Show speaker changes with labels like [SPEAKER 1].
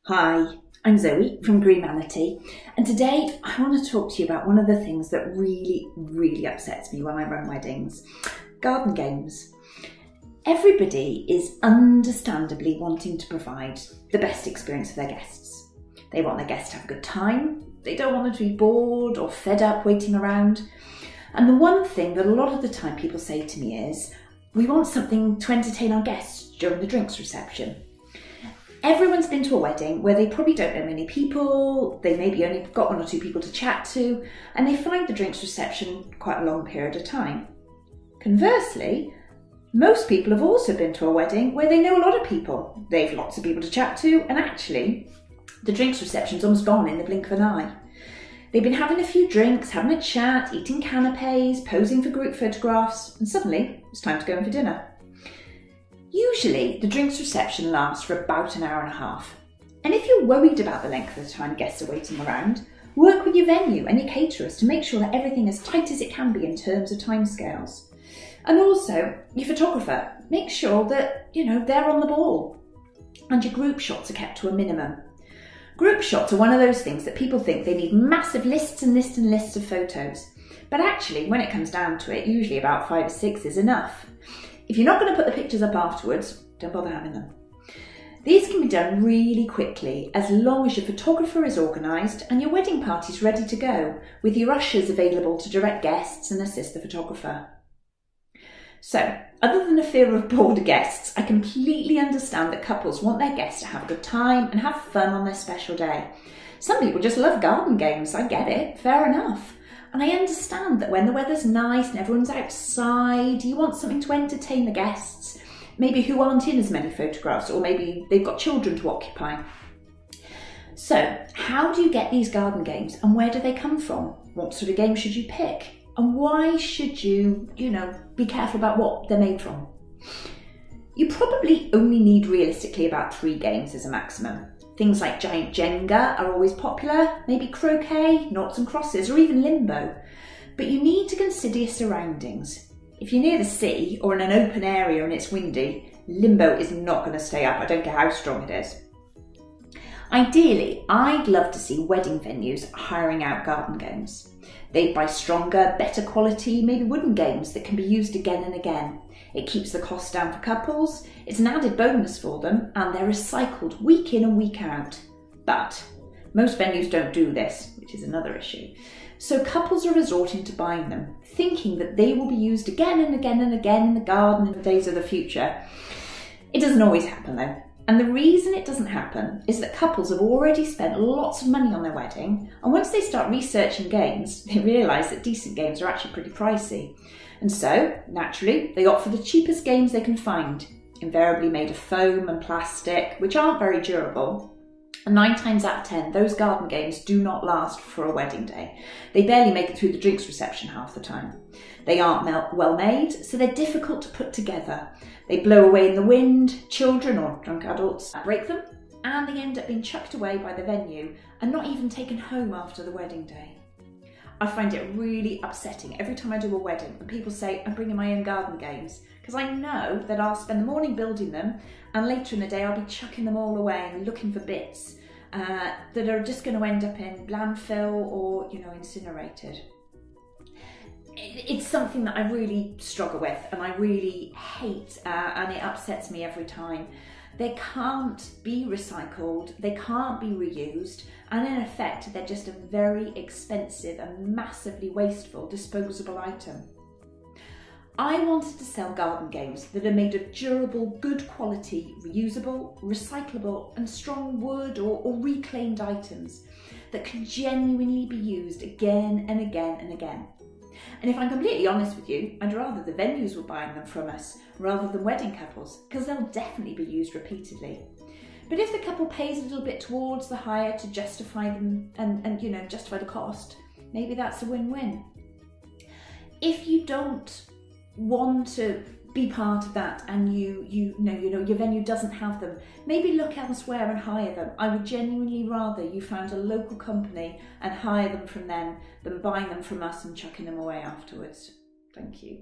[SPEAKER 1] Hi, I'm Zoe from Green Manatee, and today I want to talk to you about one of the things that really upsets me when I run weddings: garden games. Everybody is understandably wanting to provide the best experience for their guests. They want their guests to have a good time. They don't want them to be bored or fed up waiting around. And the one thing that a lot of the time people say to me is, we want something to entertain our guests during the drinks reception. Everyone's been to a wedding where they probably don't know many people, they maybe only got one or two people to chat to, and they find the drinks reception quite a long period of time. Conversely, most people have also been to a wedding where they know a lot of people. They've lots of people to chat to, and actually, the drinks reception's almost gone in the blink of an eye. They've been having a few drinks, having a chat, eating canapes, posing for group photographs, and suddenly it's time to go in for dinner. Usually, the drinks reception lasts for about an hour and a half. And if you're worried about the length of the time guests are waiting around, work with your venue and your caterers to make sure that everything is as tight as it can be in terms of timescales. And also, your photographer, make sure that, they're on the ball. And your group shots are kept to a minimum. Group shots are one of those things that people think they need massive lists and lists and lists of photos. But actually, when it comes down to it, usually about 5 or 6 is enough. If you're not going to put the pictures up afterwards, don't bother having them. These can be done really quickly as long as your photographer is organised and your wedding party's ready to go, with your ushers available to direct guests and assist the photographer. So, other than a fear of bored guests, I completely understand that couples want their guests to have a good time and have fun on their special day. Some people just love garden games, I get it, fair enough. And I understand that when the weather's nice and everyone's outside, you want something to entertain the guests, maybe who aren't in as many photographs, or maybe they've got children to occupy. So, how do you get these garden games and where do they come from? What sort of games should you pick? And why should you, be careful about what they're made from? You probably only need realistically about 3 games as a maximum. Things like giant Jenga are always popular, maybe croquet, noughts and crosses, or even limbo. But you need to consider your surroundings. If you're near the sea or in an open area and it's windy, limbo is not going to stay up, I don't care how strong it is. Ideally, I'd love to see wedding venues hiring out garden games. They'd buy stronger, better quality, maybe wooden games that can be used again and again. It keeps the cost down for couples, it's an added bonus for them, and they're recycled week in and week out. But most venues don't do this, which is another issue. So couples are resorting to buying them, thinking that they will be used again and again and again in the garden in the days of the future. It doesn't always happen though. And the reason it doesn't happen is that couples have already spent lots of money on their wedding, and once they start researching games, they realise that decent games are actually pretty pricey. And so, naturally, they opt for the cheapest games they can find, invariably made of foam and plastic, which aren't very durable. And 9 times out of 10, those garden games do not last for a wedding day. They barely make it through the drinks reception half the time. They aren't well made, so they're difficult to put together. They blow away in the wind, children or drunk adults break them, and they end up being chucked away by the venue and not even taken home after the wedding day. I find it really upsetting every time I do a wedding and people say, I'm bringing my own garden games, because I know that I'll spend the morning building them and later in the day I'll be chucking them all away and looking for bits that are just going to end up in landfill or, incinerated. It's something that I really struggle with and I really hate, and it upsets me every time. They can't be recycled, they can't be reused, and in effect they're just a very expensive and massively wasteful disposable item. I wanted to sell garden games that are made of durable, good quality, reusable, recyclable and strong wood or reclaimed items that can genuinely be used again and again and again. And if I'm completely honest with you, I'd rather the venues were buying them from us rather than wedding couples, because they'll definitely be used repeatedly. But if the couple pays a little bit towards the hire to justify them and justify the cost, maybe that's a win-win. If you don't want to be part of that and your venue doesn't have them, maybe look elsewhere and hire them. I would genuinely rather you found a local company and hire them from them than buying them from us and chucking them away afterwards. Thank you.